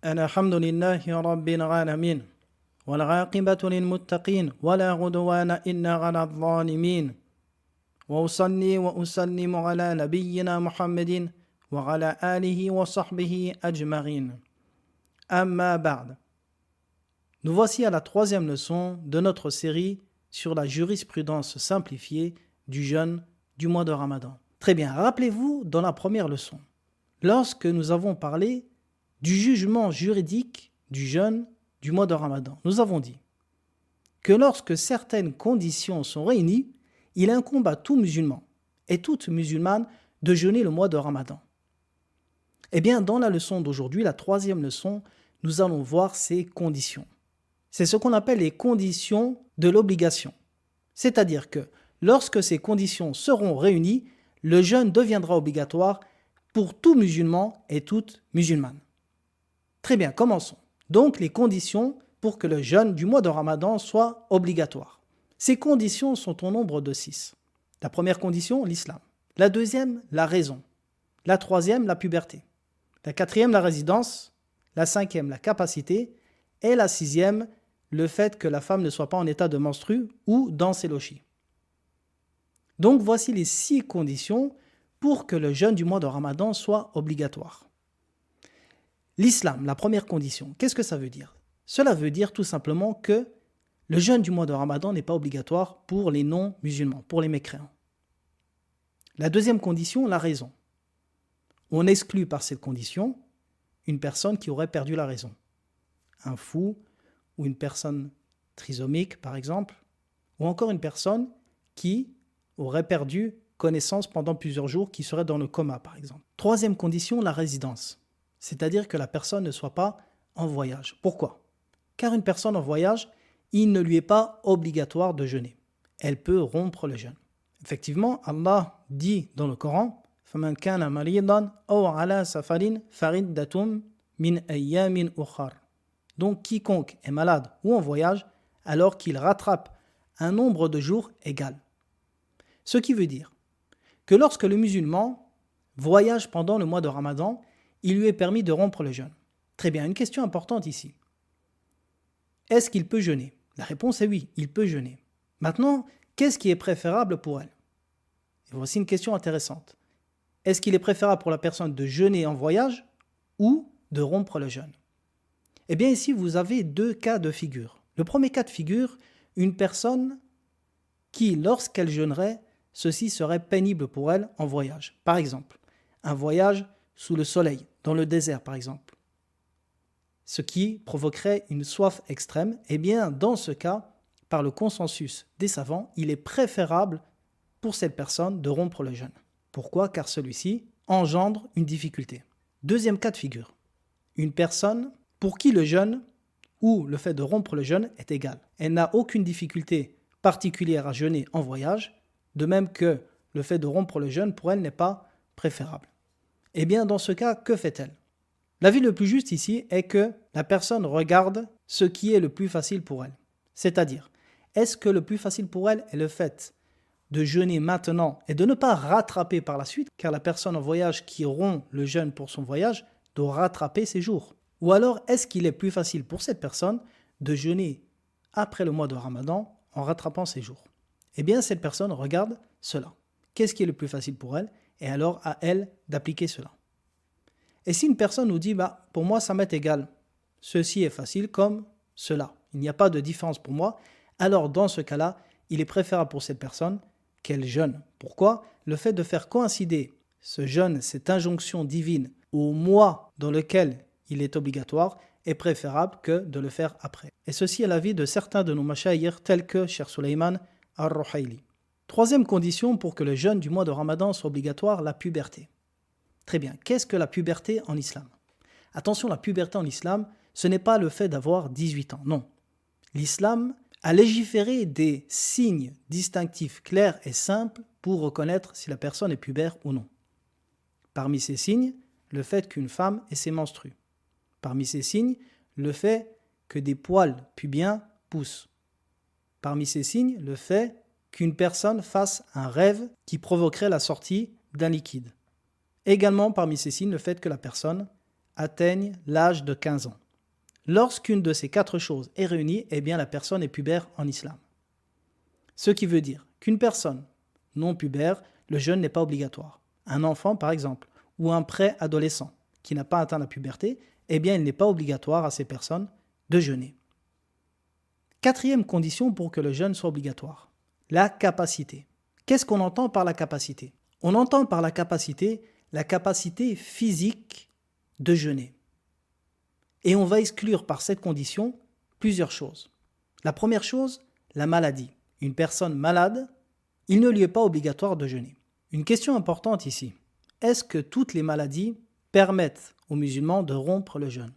الحمد لله رب العالمين والعاقبة للمتقين ولا عدوان إلا على الظالمين وأصلي وأسلم على نبينا محمد وعلى آله وصحبه أجمعين أما بعد. Nous voici à la troisième leçon de notre série sur la jurisprudence simplifiée du jeûne du mois de Ramadan. Très bien, rappelez-vous dans la première leçon, lorsque nous avons parlé du jugement juridique du jeûne du mois de Ramadan, nous avons dit que lorsque certaines conditions sont réunies, il incombe à tout musulman et toute musulmane de jeûner le mois de Ramadan. Eh bien, dans la leçon d'aujourd'hui, la troisième leçon, nous allons voir ces conditions. C'est ce qu'on appelle les conditions de l'obligation. C'est-à-dire que lorsque ces conditions seront réunies, le jeûne deviendra obligatoire pour tout musulman et toute musulmane. Très bien, commençons. Donc, les conditions pour que le jeûne du mois de Ramadan soit obligatoire. Ces conditions sont au nombre de 6. La première condition, l'islam. La deuxième, la raison. La troisième, la puberté. La quatrième, la résidence. La cinquième, la capacité. Et la sixième, le fait que la femme ne soit pas en état de menstru ou dans ses lochis. Donc, voici les 6 conditions pour que le jeûne du mois de Ramadan soit obligatoire. L'islam, la première condition, qu'est-ce que ça veut dire? Cela veut dire tout simplement que le jeûne du mois de Ramadan n'est pas obligatoire pour les non-musulmans, pour les mécréants. La deuxième condition, la raison. On exclut par cette condition une personne qui aurait perdu la raison. Un fou ou une personne trisomique, par exemple, ou encore une personne qui aurait perdu connaissance pendant plusieurs jours, qui serait dans le coma, par exemple. Troisième condition, la résidence. C'est-à-dire que la personne ne soit pas en voyage. Pourquoi? Car une personne en voyage, il ne lui est pas obligatoire de jeûner. Elle peut rompre le jeûne. Effectivement, Allah dit dans le Coran فَمَنْ كَانَ مَرِيضًا أَوْ عَلَى سَفَرٍ فَعِدَّةٌ مِنْ أَيَّامٍ أُخَرَ. Donc quiconque est malade ou en voyage, alors qu'il rattrape un nombre de jours égal. Ce qui veut dire que lorsque le musulman voyage pendant le mois de Ramadan, il lui est permis de rompre le jeûne. Très bien, une question importante ici. Est-ce qu'il peut jeûner? La réponse est oui, il peut jeûner. Maintenant, qu'est-ce qui est préférable pour elle? Et voici une question intéressante. Est-ce qu'il est préférable pour la personne de jeûner en voyage ou de rompre le jeûne? Eh bien ici, vous avez 2 cas de figure. Le premier cas de figure, une personne qui, lorsqu'elle jeûnerait, ceci serait pénible pour elle en voyage. Par exemple, un voyage sous le soleil, dans le désert par exemple, ce qui provoquerait une soif extrême, eh bien dans ce cas, par le consensus des savants, il est préférable pour cette personne de rompre le jeûne. Pourquoi? Car celui-ci engendre une difficulté. Deuxième cas de figure, une personne pour qui le jeûne ou le fait de rompre le jeûne est égal. Elle n'a aucune difficulté particulière à jeûner en voyage, de même que le fait de rompre le jeûne pour elle n'est pas préférable. Eh bien, dans ce cas, que fait-elle? L'avis le plus juste ici est que la personne regarde ce qui est le plus facile pour elle. C'est-à-dire, est-ce que le plus facile pour elle est le fait de jeûner maintenant et de ne pas rattraper par la suite, car la personne en voyage qui rompt le jeûne pour son voyage doit rattraper ses jours. Ou alors, est-ce qu'il est plus facile pour cette personne de jeûner après le mois de Ramadan en rattrapant ses jours? Eh bien, cette personne regarde cela. Qu'est-ce qui est le plus facile pour elle? Et alors à elle d'appliquer cela. Et si une personne nous dit, pour moi ça m'est égal, ceci est facile comme cela, il n'y a pas de différence pour moi, alors dans ce cas-là, il est préférable pour cette personne qu'elle jeûne. Pourquoi? Le fait de faire coïncider ce jeûne, cette injonction divine, au mois dans lequel il est obligatoire, est préférable que de le faire après. Et ceci est l'avis de certains de nos mashayikh tels que Cheikh Sulaiman al-Ruhaili. Troisième condition pour que le jeûne du mois de Ramadan soit obligatoire, la puberté. Très bien, qu'est-ce que la puberté en islam? Attention, la puberté en islam, ce n'est pas le fait d'avoir 18 ans, non. L'islam a légiféré des signes distinctifs clairs et simples pour reconnaître si la personne est pubère ou non. Parmi ces signes, le fait qu'une femme ait ses menstrues. Parmi ces signes, le fait que des poils pubiens poussent. Parmi ces signes, le fait qu'une personne fasse un rêve qui provoquerait la sortie d'un liquide. Également parmi ces signes, le fait que la personne atteignent l'âge de 15 ans. Lorsqu'une de ces 4 choses est réunie, eh bien la personne est pubère en islam. Ce qui veut dire qu'une personne non pubère, le jeûne n'est pas obligatoire. Un enfant, par exemple, ou un pré-adolescent qui n'a pas atteint la puberté, eh bien il n'est pas obligatoire à ces personnes de jeûner. 4e condition pour que le jeûne soit obligatoire, la capacité. Qu'est-ce qu'on entend par la capacité? On entend par la capacité physique de jeûner. Et on va exclure par cette condition plusieurs choses. La première chose, la maladie. Une personne malade, il ne lui est pas obligatoire de jeûner. Une question importante ici, est-ce que toutes les maladies permettent aux musulmans de rompre le jeûne?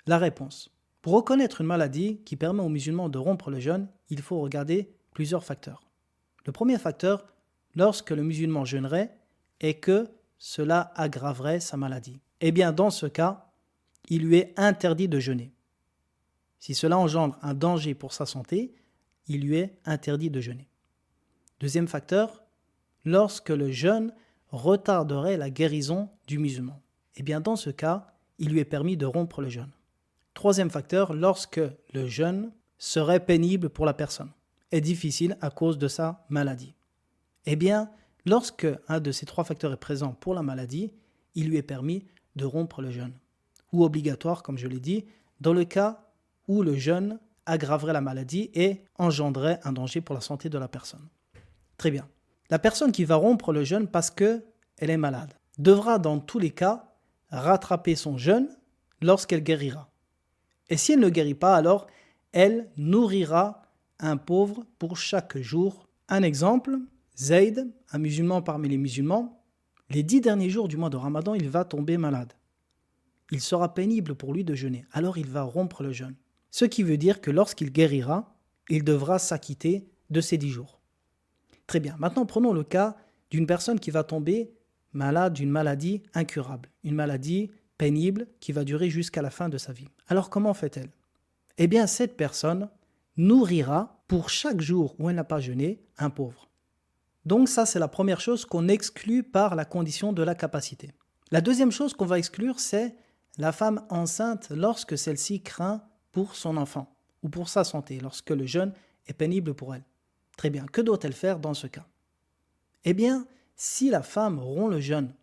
La réponse, pour reconnaître une maladie qui permet aux musulmans de rompre le jeûne, il faut regarder plusieurs facteurs. Le premier facteur, lorsque le musulman jeûnerait, est que cela aggraverait sa maladie. Eh bien, dans ce cas, il lui est interdit de jeûner. Si cela engendre un danger pour sa santé, il lui est interdit de jeûner. Deuxième facteur, lorsque le jeûne retarderait la guérison du musulman. Eh bien, dans ce cas, il lui est permis de rompre le jeûne. Troisième facteur, lorsque le jeûne serait pénible pour la personne et difficile à cause de sa maladie. Eh bien, lorsque un de ces 3 facteurs est présent pour la maladie, il lui est permis de rompre le jeûne. Ou obligatoire, comme je l'ai dit, dans le cas où le jeûne aggraverait la maladie et engendrerait un danger pour la santé de la personne. Très bien. La personne qui va rompre le jeûne parce qu'elle est malade devra dans tous les cas rattraper son jeûne lorsqu'elle guérira. Et si elle ne guérit pas, alors elle nourrira un pauvre pour chaque jour. Un exemple, Zayd, un musulman parmi les musulmans, les 10 derniers jours du mois de Ramadan, il va tomber malade. Il sera pénible pour lui de jeûner, alors il va rompre le jeûne. Ce qui veut dire que lorsqu'il guérira, il devra s'acquitter de ces 10 jours. Très bien, maintenant prenons le cas d'une personne qui va tomber malade d'une maladie incurable, une maladie pénible qui va durer jusqu'à la fin de sa vie. Alors comment fait-elle? Eh bien cette personne nourrira pour chaque jour où elle n'a pas jeûné un pauvre. Donc ça c'est la première chose qu'on exclut par la condition de la capacité. La deuxième chose qu'on va exclure c'est la femme enceinte lorsque celle-ci craint pour son enfant ou pour sa santé, lorsque le jeûne est pénible pour elle. Très bien, que doit-elle faire dans ce cas? Eh bien, si la femme rompt le jeûne,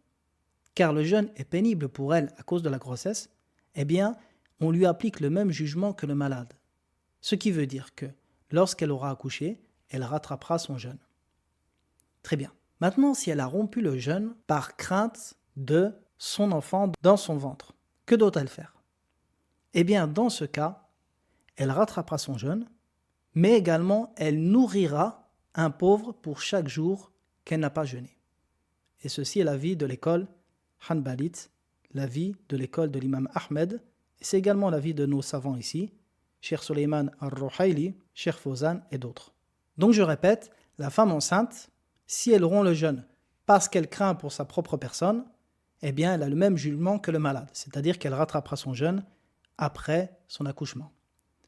car le jeûne est pénible pour elle à cause de la grossesse, eh bien, on lui applique le même jugement que le malade. Ce qui veut dire que lorsqu'elle aura accouché, elle rattrapera son jeûne. Très bien. Maintenant, si elle a rompu le jeûne par crainte de son enfant dans son ventre, que doit-elle faire? Eh bien, dans ce cas, elle rattrapera son jeûne, mais également elle nourrira un pauvre pour chaque jour qu'elle n'a pas jeûné. Et ceci est l'avis de l'école Hanbalite, l'avis de l'école de l'imam Ahmed, et c'est également l'avis de nos savants ici, Cheikh Suleiman al-Ruhaili, Cheikh Fawzan et d'autres. Donc je répète, la femme enceinte, si elle rompt le jeûne parce qu'elle craint pour sa propre personne, eh bien elle a le même jugement que le malade, c'est-à-dire qu'elle rattrapera son jeûne après son accouchement.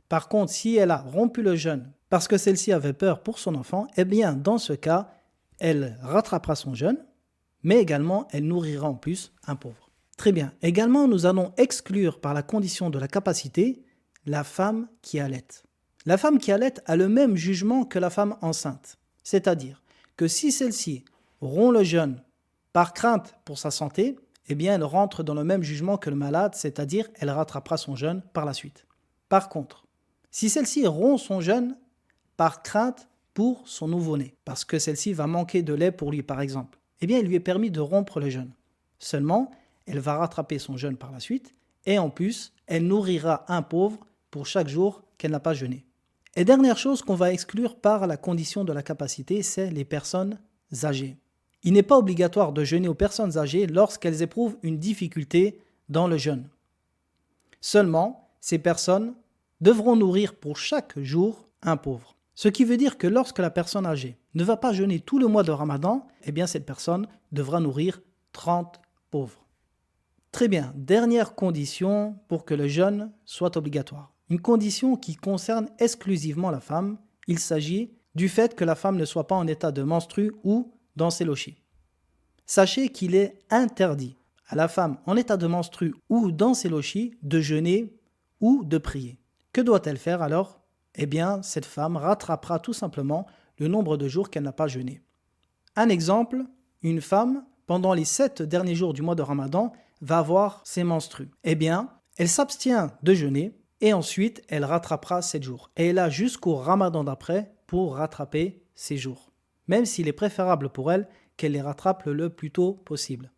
Par contre, si elle a rompu le jeûne parce que celle-ci avait peur pour son enfant, eh bien dans ce cas, elle rattrapera son jeûne, mais également elle nourrira en plus un pauvre. Très bien. Également, nous allons exclure par la condition de la capacité la femme qui allaite. La femme qui allaite a le même jugement que la femme enceinte, c'est-à-dire que si celle-ci rompt le jeûne par crainte pour sa santé, eh bien elle rentre dans le même jugement que le malade, c'est-à-dire elle rattrapera son jeûne par la suite. Par contre, si celle-ci rompt son jeûne par crainte pour son nouveau-né, parce que celle-ci va manquer de lait pour lui par exemple, eh bien il lui est permis de rompre le jeûne. Seulement, elle va rattraper son jeûne par la suite et en plus, elle nourrira un pauvre pour chaque jour qu'elle n'a pas jeûné. Et dernière chose qu'on va exclure par la condition de la capacité, c'est les personnes âgées. Il n'est pas obligatoire de jeûner aux personnes âgées lorsqu'elles éprouvent une difficulté dans le jeûne. Seulement, ces personnes devront nourrir pour chaque jour un pauvre. Ce qui veut dire que lorsque la personne âgée ne va pas jeûner tout le mois de Ramadan, eh bien cette personne devra nourrir 30 pauvres. Très bien, dernière condition pour que le jeûne soit obligatoire. Une condition qui concerne exclusivement la femme, il s'agit du fait que la femme ne soit pas en état de menstru ou dans ses lochis. Sachez qu'il est interdit à la femme en état de menstru ou dans ses lochis de jeûner ou de prier. Que doit-elle faire alors? Eh bien, cette femme rattrapera tout simplement le nombre de jours qu'elle n'a pas jeûné. Un exemple, une femme, pendant les 7 derniers jours du mois de Ramadan, va avoir ses menstrues. Eh bien, elle s'abstient de jeûner et ensuite elle rattrapera 7 jours. Et elle a jusqu'au Ramadan d'après pour rattraper ces jours. Même s'il est préférable pour elle qu'elle les rattrape le plus tôt possible.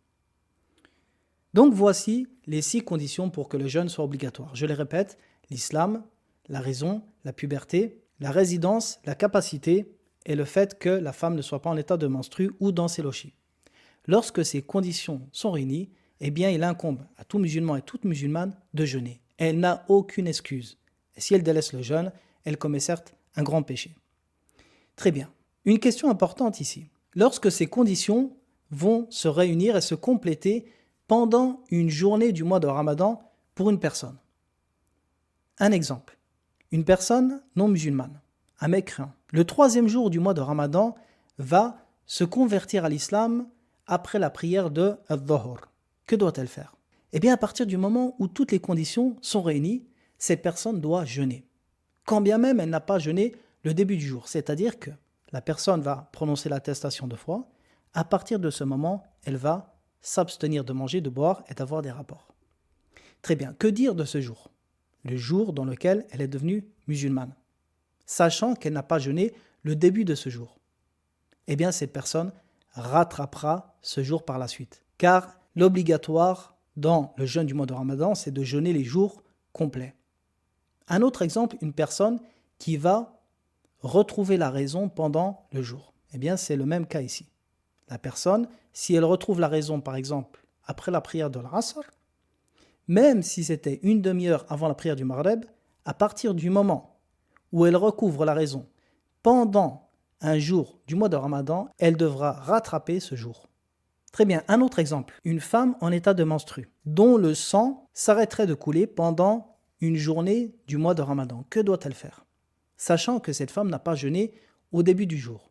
Donc voici les 6 conditions pour que le jeûne soit obligatoire. Je les répète, l'islam, la raison, la puberté, la résidence, la capacité et le fait que la femme ne soit pas en état de menstru ou dans ses lochis. Lorsque ces conditions sont réunies, eh bien il incombe à tout musulman et toute musulmane de jeûner. Elle n'a aucune excuse. Et si elle délaisse le jeûne, elle commet certes un grand péché. Très bien. Une question importante ici. Lorsque ces conditions vont se réunir et se compléter pendant une journée du mois de Ramadan pour une personne. Un exemple. Une personne non musulmane, un mécréant. Le 3e jour du mois de Ramadan va se convertir à l'islam après la prière de Al-Dhuhr. Que doit-elle faire? Eh bien, à partir du moment où toutes les conditions sont réunies, cette personne doit jeûner. Quand bien même elle n'a pas jeûné le début du jour, c'est-à-dire que la personne va prononcer l'attestation de foi, à partir de ce moment, elle va s'abstenir de manger, de boire et d'avoir des rapports. Très bien, que dire de ce jour? Le jour dans lequel elle est devenue musulmane, sachant qu'elle n'a pas jeûné le début de ce jour. Eh bien, cette personne rattrapera ce jour par la suite. Car l'obligatoire dans le jeûne du mois de Ramadan, c'est de jeûner les jours complets. Un autre exemple, une personne qui va retrouver la raison pendant le jour. Eh bien, c'est le même cas ici. La personne, si elle retrouve la raison, par exemple, après la prière de l'Asr, même si c'était une demi-heure avant la prière du Maghreb, à partir du moment où elle recouvre la raison pendant un jour du mois de Ramadan, elle devra rattraper ce jour. Très bien, un autre exemple. Une femme en état de menstru, dont le sang s'arrêterait de couler pendant une journée du mois de Ramadan. Que doit-elle faire? Sachant que cette femme n'a pas jeûné au début du jour.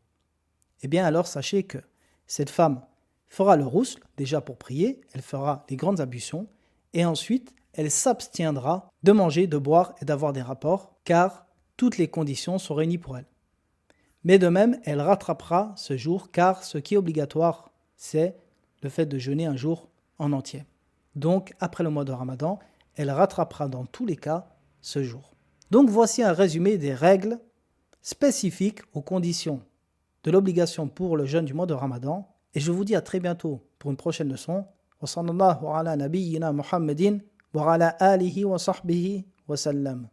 Eh bien alors sachez que cette femme fera le rousl, déjà pour prier, elle fera les grandes ablutions, et ensuite elle s'abstiendra de manger, de boire et d'avoir des rapports, car toutes les conditions sont réunies pour elle. Mais de même, elle rattrapera ce jour, car ce qui est obligatoire, c'est le fait de jeûner un jour en entier. Donc, après le mois de Ramadan, elle rattrapera dans tous les cas ce jour. Donc, voici un résumé des règles spécifiques aux conditions de l'obligation pour le jeûne du mois de Ramadan. Et je vous dis à très bientôt pour une prochaine leçon. Wa sallallahu ala nabiyyina Muhammadin wa ala alihi wa sahbihi wa sallam.